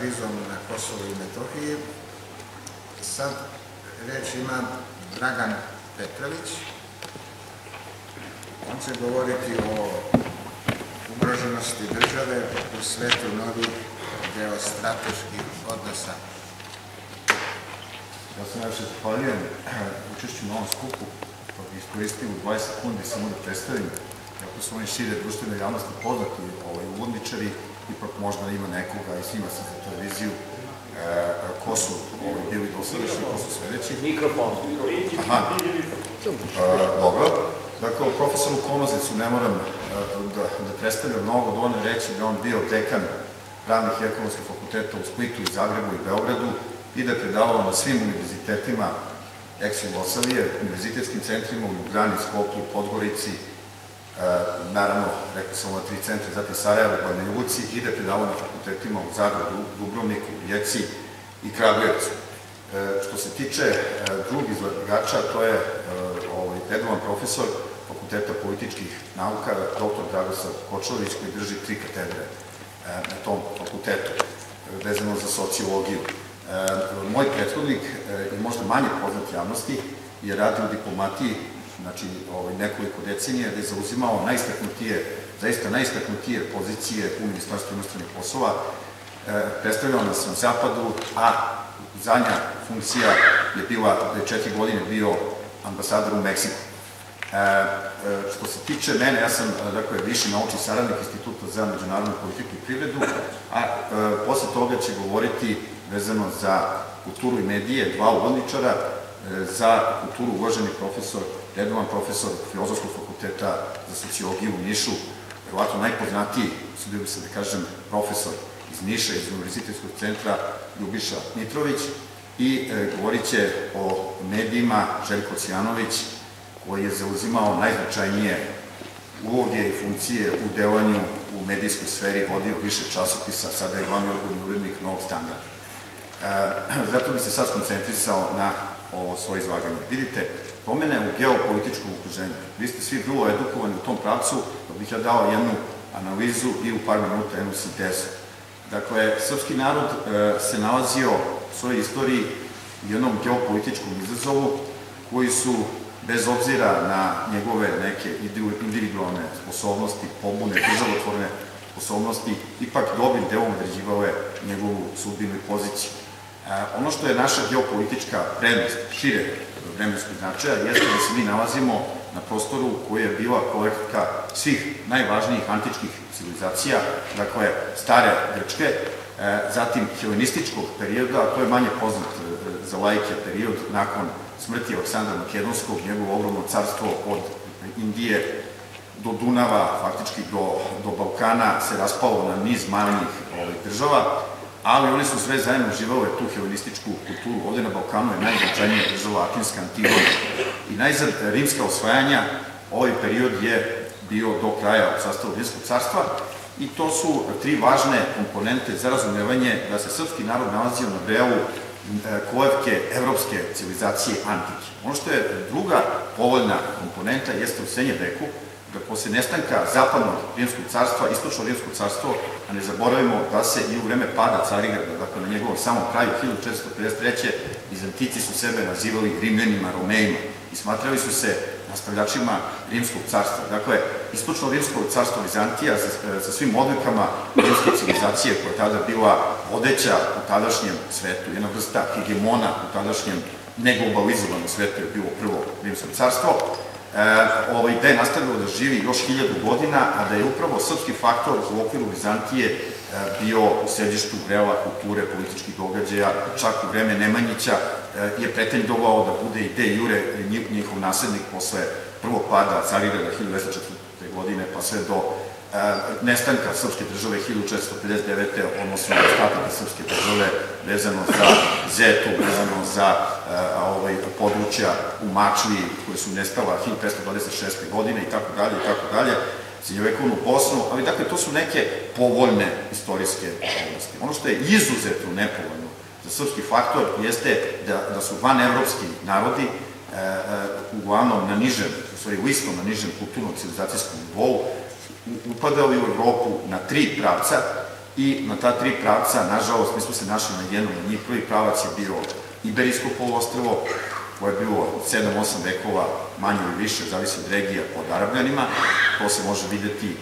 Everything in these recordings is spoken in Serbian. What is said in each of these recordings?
krizom na Kosovu i Metohiji. Sad reč ima Dragan Petrović. On će govoriti o ugroženosti države u svetu novih geostrateških odnosa. Ja se najviše zahvaljujem učešću na ovom skupu, pa bih iskoristio u 20 sekundi samo da predstavim, kako su oni šire društvene javnosti poznati uvodničari, ipak možda ima nekoga i snima se za televiziju ko su bili dosadašnji, ko su sledeći. Mikrofon. Aha, dobro. Dakle, o profesoru Konozicu ne moram da predstavljam mnogo, dovoljno reći da on bio dekan pravnih i ekonomskih fakulteta u Splitu, i Zagrebu i Beogradu i da je predavao na svim univerzitetima ex-Jugoslavije, univerzitetskim centrima u Ljubljani, Skoplju, Podgorici, naravno, rekao sam ova 3 centra, zatim Sarajevo, Banja Luci, i da je predavao na fakultetima u Zagrebu, Dubrovniku, Rijeci i Kragujevcu. Što se tiče drugih izlagača, to je redovan profesor Fakulteta političkih nauka, dr. Dragoslav Kočović, koji drži 3 katedre na tom fakultetu, vezano za sociologiju. Moj prethodnik, i možda manje poznat javnosti, je radio u diplomatiji, znači nekoliko decenija, gde je zauzimao zaista najistaknutije pozicije u Ministarstvu inostranih poslova, predstavljao nas na zapadu, a zadnja funkcija je bila, da je 4 godine bio ambasador u Meksiku. Što se tiče mene, ja sam viši naučni saradnik Instituta za međunarodnu politiku i privredu, a posle toga će govoriti vezano za kulturu i medije 2 uvodničara, za kulturu uvaženi profesor, redovan profesor Filozofskog fakulteta za sociologiju u Nišu, verovatno najpoznatiji, sudio bi se da kažem, profesor iz Niša, iz Univerzitetskog centra Ljubiša Mitrović, i govorit će o medijima Željko Cijanović, koji je zauzimao najznačajnije uloge i funkcije u delovanju u medijskoj sferi, vodio više časopisa, sada je glavni odgovorni urednik Novog standarda. Zato bi se sad skoncentrisao na ovo svoje izlaganje. Vidite, promene u geopolitičkom okruženju. Vi ste svi vrlo edukovani u tom pravcu, da bih ja dao jednu analizu i u par minuta jednu sintezu. Dakle, srpski narod se nalazio u svojoj istoriji u jednom geopolitičkom izazovu koji su, bez obzira na njegove neke individualne sposobnosti, pobune, državotvorne sposobnosti, ipak dobrim delom određivale njegovu sudbinu i poziciju. Ono što je naša geopolitička prednost, šire vremenskog značaja, jeste da se mi nalazimo na prostoru koji je bila kolektika svih najvažnijih antičkih civilizacija, dakle, stare Grčke, zatim helenističkog perioda, a to je manje poznat za laike period nakon smrti Aleksandra Makedonskog, njegovo ogromno carstvo od Indije do Dunava, faktički do Balkana, se raspalo na niz manjih država, ali oni su sve zajedno uživale tu helenističku kulturu. Ovde na Balkanu je najznačajnija država Atinska, Antigona, i najzad rimska osvajanja. Ovaj period je bio do kraja u sastavu Rimskog carstva, i to su 3 važne komponente za razumevanje da se srpski narod nalazio na vrelu kolevke evropske civilizacije antike. Ono što je druga povoljna komponenta jeste u srednjem veku, da posle nestanka zapadnog Rimskog carstva, istočno Rimsko carstvo, a ne zaboravimo da se i u vreme pada Carigrada, dakle na njegovom samom kraju 1453. Bizantici su sebe nazivali Rimljanima, Romejima i smatrali su se nastavljačima Rimskog carstva. Dakle, istočno Rimsko carstvo Vizantija sa svim odlikama rimske civilizacije koja je tada bila vodeća u tadašnjem svetu, jedna vrsta hegemona u tadašnjem neglobalizovanom svetu je bilo prvo Rimsko carstvo, da je nastavilo da živi još 1000 godina, a da je upravo srpski faktor u okviru Vizantije bio u središtu vrela kulture, političkih događaja, čak u vreme Nemanjića je pretendovao da bude i de jure njihov naslednik posle prvog pada Carigrada 1204. godine, pa sve do nestanka srpske države 1459. odnosno ostataka srpske države vezano za Zetu, vezano za područja u Mačvi koje su nestala 1526. godine i tako dalje, srednjovekovnu Bosnu, ali dakle to su neke povoljne istorijske okolnosti. Ono što je izuzetno nepovoljno za srpski faktor jeste da su vanevropski narodi uglavnom na nižem, u stvari listom na nižem kulturno-civilizacijskom nivou upadali u Evropu na 3 pravca i na ta tri pravca, nažalost, mi smo se našli na jednom od njih. Prvi pravac je bio Iberijsko poluostrvo, koje je bilo 7-8 vekova, manje ili više, zavisi od regija, pod Arabljanima. To se može videti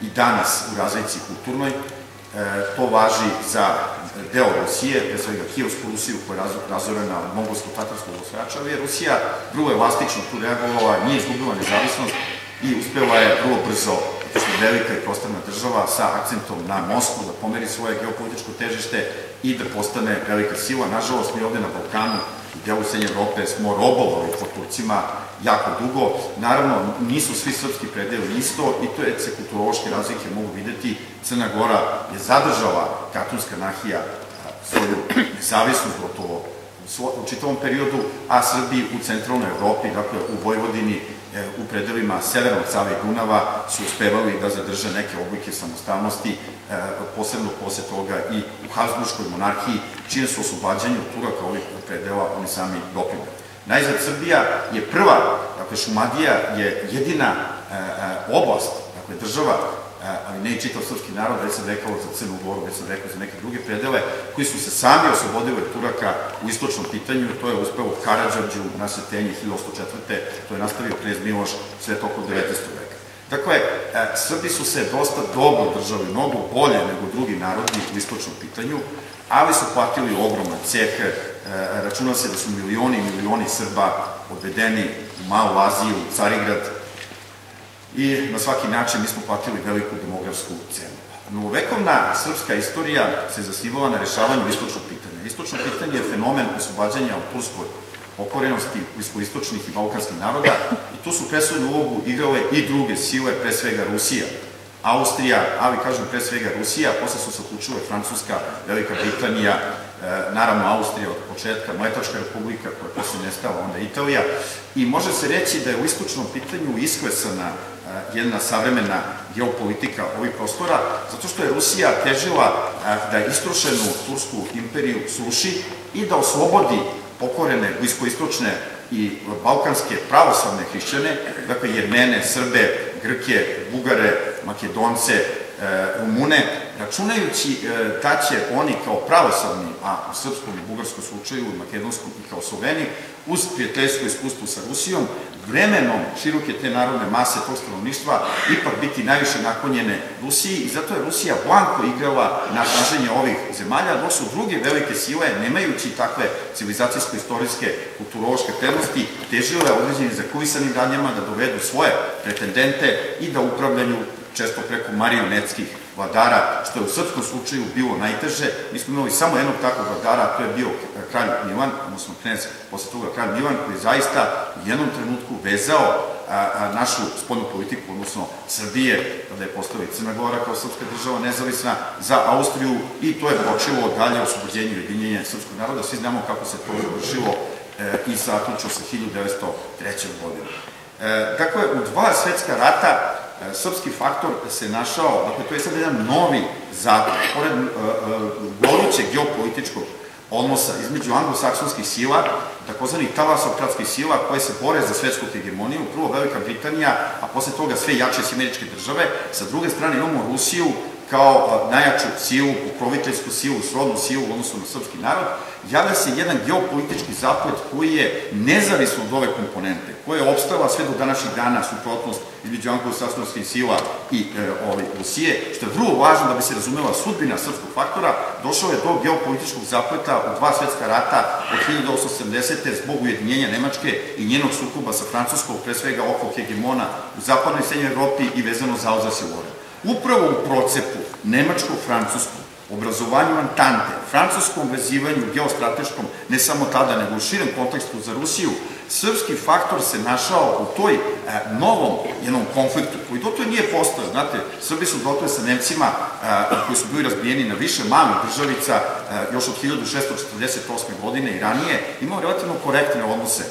i danas u razlici kulturnoj. To važi za deo Rusije, pre svega Kijevsku Rusiju, koja je razorena od mongolsko-tatarskog osvajača, ali je Rusija vrlo elastično tu reagovala, nije izgubila nezavisnost i uspela je vrlo brzo, zato što je velika i prostorna država, sa akcentom na Moskvu, da pomeri svoje geopolitičko težište i da postane velika sila. Nažalost, mi ovde na Balkanu i delu Srednje Evrope smo robovali pod Turcima jako dugo. Naravno, nisu svi srpski predeli isto i to je se kulturološke razlike mogu videti. Crna Gora je zadržala Katunska nahija svoju nezavisnost gotovo u čitavom periodu, a Srbi u centralnoj Evropi, dakle u Vojvodini, u predelima severnog Save i Dunava su uspevali da zadrže neke oblike samostalnosti, posebno posle toga i u Habsburškoj monarhiji, čije su oslobađanje od Turaka ovih predela oni sami doprineli. Najzad, Srbija je prva, dakle Šumadija je jedina oblast, dakle država, ali ne i čitav srpski narod, već sam rekao za Crnu Goru, već sam rekao za neke druge predele, koji su se sami oslobodili od Turaka u istočnom pitanju. To je uspelo Karadžorđu na Sretenji 1104. To je nastavio knez Miloš sve tokom 19. veka. Dakle, Srbi su se dosta dobro držali, mnogo bolje nego drugi narodi u istočnom pitanju, ali su platili ogroman ceh. Računa se da su milioni i milioni Srba odvedeni u Malu Aziju, u Carigrad, i na svaki način mi smo platili veliku demografsku cenu. Novovekovna srpska istorija se zasnivala na rešavanju istočnog pitanja. Istočno pitanje je fenomen oslobađanja od turskoj pokorenosti bliskoistočnih i balkanskih naroda i tu su presudnu ulogu igrale i druge sile, pre svega Rusija, Austrija, ali kažem pre svega Rusija, posle su se uključile Francuska, Velika Britanija, naravno Austrija od početka, Mletačka republika koja je posle nestala, onda Italija, i može se reći da je u istočnom pitanju isklesana jedna savremena geopolitika ovih prostora, zato što je Rusija težila da istrošenu Tursku imperiju sruši i da oslobodi pokorene bliskoistočne i balkanske pravoslavne hrišćane, dakle Jermene, Srbe, Grke, Bugare, Makedonce, Rumune, računajući da će oni kao pravoslavni, a u srpskom i bugarskom slučaju, i makedonskom i kao Sloveni, uz prijateljsko iskustvo sa Rusijom, vremenom široke te narodne mase tog stanovništva ipak biti najviše naklonjene Rusiji i zato je Rusija blanko igrala na snaženje ovih zemalja, dok su druge velike sile, nemajući takve civilizacijsko-istorijske kulturološke prednosti, težile određenim zakulisanim radnjama da dovedu svoje pretendente i da upravljanju često preko marionetskih vladara, što je u srpskom slučaju bilo najteže. Mi smo imali samo jednog takvog vladara, a to je bio kralj Milan, odnosno knez posle toga kralj Milan, koji je zaista u jednom trenutku vezao našu spoljnu politiku, odnosno Srbije, kada je postala i Crna Gora kao srpska država nezavisna, za Austriju, i to je počelo dalje oslobođenje i ujedinjenje srpskog naroda. Svi znamo kako se to završilo i zaključilo sa 1903. godinom. Dakle, u dva svetska rata srpski faktor se našao, dakle, to je sad jedan novi zapad, pored gorućeg geopolitičkog odnosa između anglosaksonskih sila, takozvanih talasokratskih sila koje se bore za svetsku hegemoniju, prvo Velika Britanija, a posle toga sve jače američke države. Sa druge strane imamo Rusiju kao najjaču silu, pokroviteljsku silu, srodnu silu u odnosu na srpski narod. Javlja se jedan geopolitički zaplet koji je nezavisno od ove komponente, koja je opstala sve do današnjih dana, suprotnost između anglosaksonskih sila i Rusije, što je vrlo važno da bi se razumela sudbina srpskog faktora. Došao je do geopolitičkog zapleta u dva svetska rata od 1870. zbog ujedinjenja Nemačke i njenog sukoba sa Francuskom, pre svega oko hegemona u zapadnoj i srednjoj Evropi i vezano za Alzas i Lorenu. Upravo u procepu nemačko-francuskom obrazovanju Antante, francuskom vezivanju geostrateškom, ne samo tada, nego u širem kontekstu za Rusiju, srpski faktor se našao u toj novom jednom konfliktu, koji dotle nije postojao. Znate, Srbi su dotle sa Nemcima, koji su bili razbijeni na više malih državica, još od 1648. godine i ranije, imao relativno korektne odnose.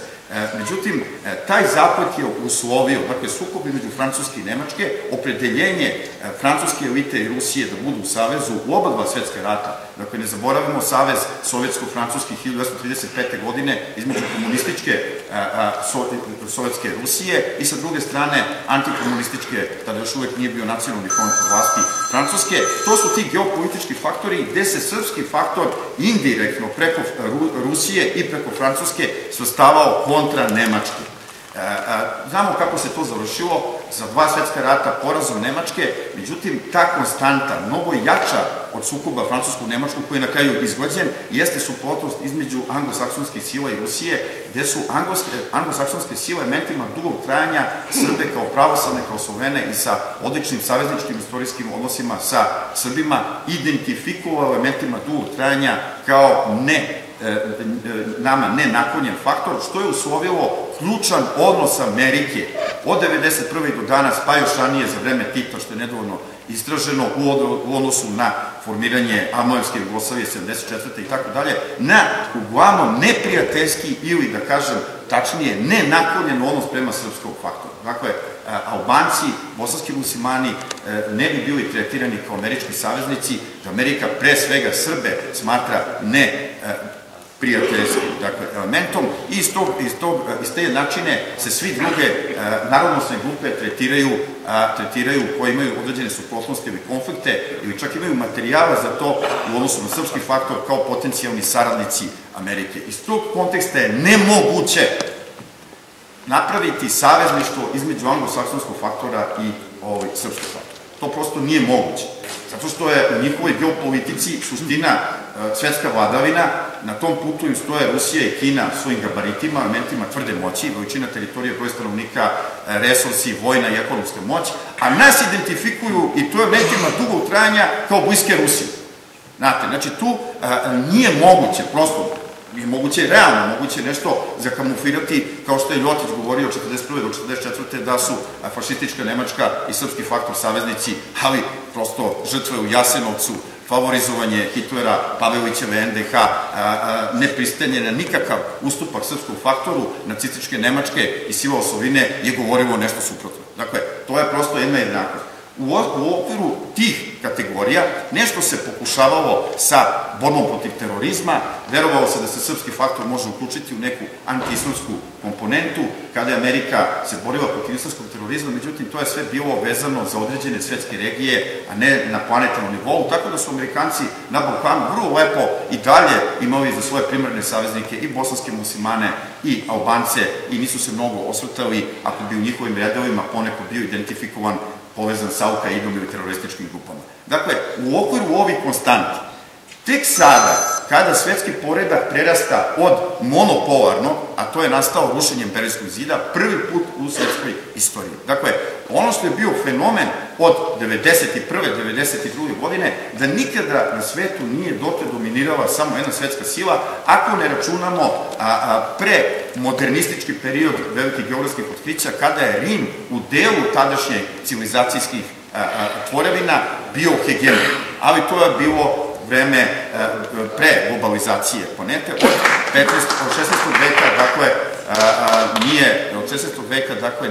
Međutim, taj zapad je uslovio, dakle, sukob između Francuske i Nemačke, opredeljenje francuske elite i Rusije da budu u savezu u oba dva svetska rata. Dakle, ne zaboravimo savez sovjetsko-francuski 1935. godine između komunističke sovjetske Rusije i sa druge strane antikomunističke, tada još uvek nije bio nacionalni front vlasti Francuske. To su ti geopolitički faktori gde se srpski faktor indirektno preko Rusije i preko Francuske svrstavao kontra Nemačke. Znamo kako se to završilo, za dva svetska rata porazom Nemačke, međutim, ta konstanta, mnogo jača od sukoba francusko-nemačkog koji je na kraju izglađen, jeste suprotnost između anglosaksonskih sila i Rusije, gde su anglosaksonske sile elementima dugog trajanja Srbe kao pravoslavne, kao Slovene i sa odličnim savezničkim istorijskim odnosima sa Srbima identifikovao elementima dugog trajanja kao nama nenaklonjen faktor, što je uslovilo ključan odnos Amerike od 1991. do danas, pa još ranije za vreme Tita, što je nedovoljno istraženo u odnosu na formiranje Avnojevske Jugoslavije 74. i tako dalje, na uglavnom neprijateljski ili, da kažem, tačnije, nenaklonjen odnos prema srpskom faktoru. Dakle, Albanci, bosanski muslimani ne bi bili tretirani kao američki saveznici, da Amerika pre svega Srbe smatra prijateljskim elementom i iz te načine se svi druge narodnostne grupe tretiraju koji imaju određene suprotnosti ili konflikte ili čak imaju materijala za to u odnosu na srpski faktor kao potencijalni saradnici Amerike. Iz tog konteksta je nemoguće napraviti savezništvo između anglosaksonskog faktora i srpskog faktora. To prosto nije moguće. Zato što je u njihovoj geopolitici suština svetska vladavina, na tom putu im stoje Rusija i Kina svojim gabaritima, elementima tvrde moći, veličina teritorije, broj stanovnika, resursi, vojna i ekonomska moć, a nas identifikuju i to je elementima dugog trajanja kao bliske Rusije. Znate, znači tu nije moguće, prosto, moguće je realno, moguće je nešto zakamuflirati, kao što je Ljotić govorio od 1941. do 1944. da su fašistička Nemačka i srpski faktor saveznici, ali prosto žrtve u Jasenovcu, favorizovanje Hitlera, Pavelićeve NDH, nepristanje na nikakav ustupak srpskom faktoru, nacističke Nemačke i sila osovine je govorilo nešto suprotno. Dakle, to je prosto jedna jednakost. U okviru tih kategorija nešto se pokušavalo sa borbom protiv terorizma, verovalo se da se srpski faktor može uključiti u neku anti-islamsku komponentu, kada je Amerika se borila protiv islamskog terorizma, međutim to je sve bilo vezano za određene svetske regije, a ne na planetarnom nivou, tako da su Amerikanci na Balkanu vrlo lepo i dalje imali za svoje primarne saveznike i bosanske muslimane i Albance i nisu se mnogo osvrtali ako bi u njihovim redovima poneko bio identifikovan povezan sa Al-Qaidom ili terorističkim grupama. Dakle, u okviru ovih konstanti, tek sada, kada svetski poredak prerasta od monopolarnog, a to je nastao rušenjem Berlinskog zida, prvi put u svetskoj istoriji. Dakle, ono što je bio fenomen od 1991. 1992. godine, da nikada na svetu nije dotle dominirala samo jedna svetska sila, ako ne računamo pre-modernistički period velikih geografskih otkrića, kada je Rim u delu tadašnjeg civilizacijskih tvorevina bio hegemon. Ali to je bilo vreme pre globalizacije planete. Od 16. veka, dakle,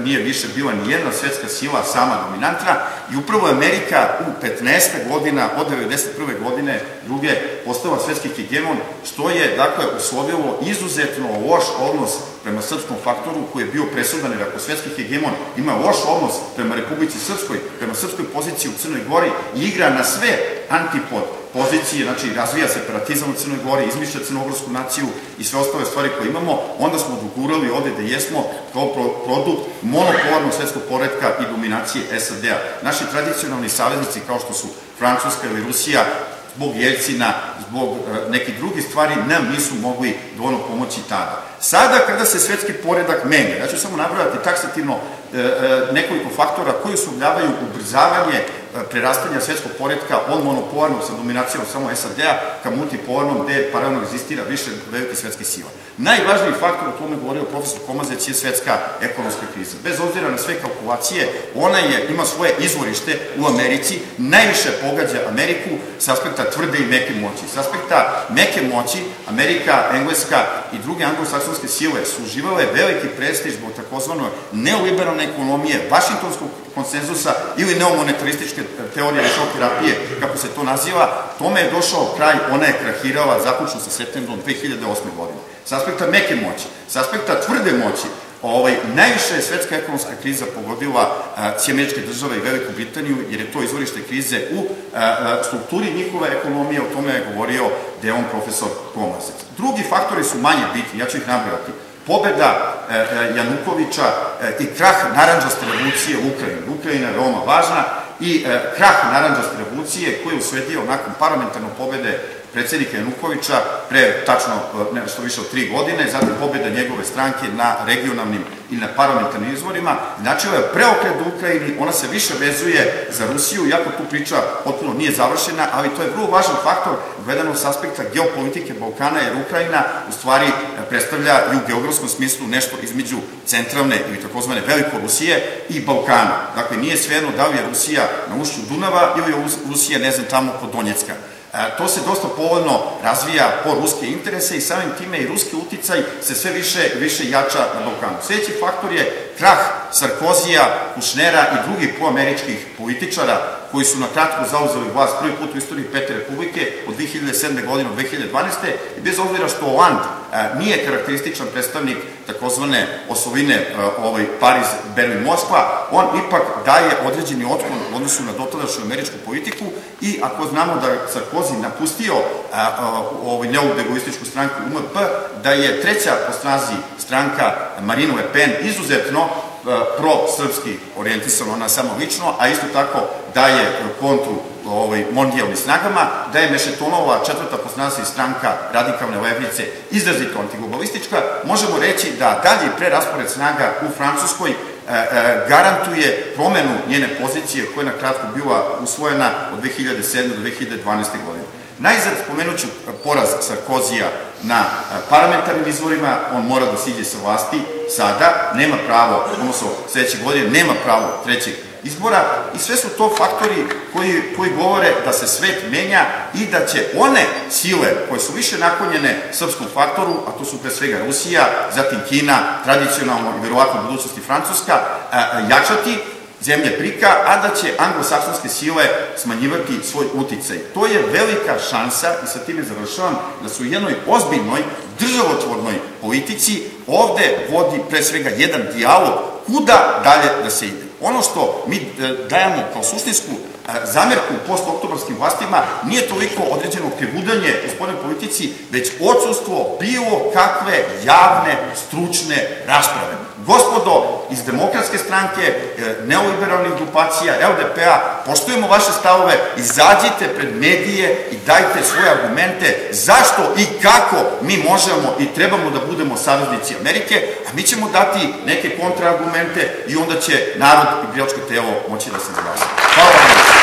nije više bila ni jedna svetska sila sama dominantna i upravo Amerika u 15. godina, od 1991. godine druge, postala svetski hegemon, što je, dakle, uslovilo izuzetno loš odnos prema srpskom faktoru koji je bio presudan, jer ako svetski hegemon ima loš odnos prema Republici Srpskoj, prema srpskoj poziciji u Crnoj Gori i igra na sve antipod pozicije, znači razvija separatizam u Crnoj Gori, izmišlja crnogorsku naciju i sve ostale stvari koje imamo, onda smo dogurali ovde da jesmo kao produkt monopolarnog svetskog poretka i dominacije SAD-a. Naši tradicionalni saveznici kao što su Francuska ili Rusija, zbog Jeljcina, zbog nekih drugih stvari, nam nisu mogli dovoljno pomoći tada. Sada, kada se svetski poredak menja, ja ću samo nabrojati taksativno nekoliko faktora koji uslovljavaju ubrzavanje prerastanja svetskog poretka od monopolarnog sa dominacijom samo SAD-a ka multipolarnom gde paralelno egzistira više velikih svetskih sila. Najvažniji faktor, o tome govorio profesor Komazec, je svetska ekonomska kriza. Bez obzira na sve kalkulacije, ona ima svoje izvorište u Americi, najviše pogađa Ameriku s aspekta tvrde i meke moći. S aspekta meke moći, Amerika, Engleska i druge anglosaksonske sile su uživale veliki prestiž zbog takozvano neoliberalne ekonomije, vašingtonskog konsenzusa ili neomonetarističke teorije šok terapije, kako se to naziva. Tome je došao kraj, ona je krahirala zaključno sa septembrom 2008. godine. S aspekta meke moći, s aspekta tvrde moći, najviše je svetska ekonomska kriza pogodila Sjedinjene Države i Veliku Britaniju, jer je to izvorište krize u strukturi njihove ekonomije, o tome je govorio delom profesor Komazec. Drugi faktori su manje bitni, ja ću ih nabrojati. Pobeda Janukovića i krah narandžaste revolucije u Ukrajini. Ukrajina je veoma važna i krah narandžaste revolucije koji je usledio nakon parlamentarne pobede predsjednika Janukovića pre tačno nešto više od 3 godine, zatim pobjeda njegove stranke na regionalnim i na parlamentarnim izborima. Znači, ovo je preokret u Ukrajini, ona se više vezuje za Rusiju, iako tu priča potpuno nije završena, ali to je vrlo važan faktor gledano s aspekta geopolitike Balkana, jer Ukrajina u stvari predstavlja i u geografskom smislu nešto između centralne ili takozvane Velikorusije i Balkana. Dakle, nije svejedno da li je Rusija na ušću Dunava ili je Rusija, ne znam, tamo kod Donjecka. To se dosta povoljno razvija po ruske interese i samim time i ruski uticaj se sve više jača na Balkanu. Sljedeći faktor je krah Sarkozija, Kušnera i drugih proameričkih političara koji su na kratko zauzeli vlast prvi put u istoriji Pete Republike od 2007. godine do 2012. I bez obzira što Hollande nije karakterističan predstavnik takozvane osovine Pariz, Berlin, Moskva, on ipak daje određeni otklon u odnosu na dotadašnju američku politiku i ako znamo da Sarkozy napustio neoegoističku stranku UMP, da je treća po snazi stranka Marine Le Pen izuzetno pro-srpski orijentisana, ona samo lično, a isto tako daje kontru mondijalnim snagama, da je Mešetonova četvrta po snazi stranka radikalne levice izrazito antiglobalistička, možemo reći da dalje preraspored snaga u Francuskoj garantuje promenu njene pozicije koja je na kratko bila usvojena od 2007. do 2012. godine. Najzad spomenut ću poraz Sarkozija na parlamentarnim izvorima, on mora da siđe sa vlasti sada, nema pravo, odnosno sledeće godine, nema pravo trećeg izbora i sve su to faktori koji govore da se svet menja i da će one sile koje su više naklonjene srpskom faktoru, a to su pre svega Rusija, zatim Kina, tradicionalno i verovatno u budućnosti Francuska, jačati zemlje BRIK-a, a da će anglosaksonske sile smanjivati svoj uticaj. To je velika šansa, i sa time završavam, da su u jednoj ozbiljnoj državotvornoj politici ovde vodi pre svega jedan dijalog kuda dalje da se ide. Ono što mi dajemo kao suštinsku zamerku post-oktobarskim vlastima nije toliko određeno krivudanje u spoljnoj politici, već odsustvo bilo kakve javne, stručne rasprave. Gospodo iz Demokratske stranke, neoliberalnih grupacija, LDP-a, poštujemo vaše stavove, izađite pred medije i dajte svoje argumente zašto i kako mi možemo i trebamo da budemo saveznici Amerike, a mi ćemo dati neke kontraargumente i onda će narod i biračko telo moći da se izglasa. Hvala vam.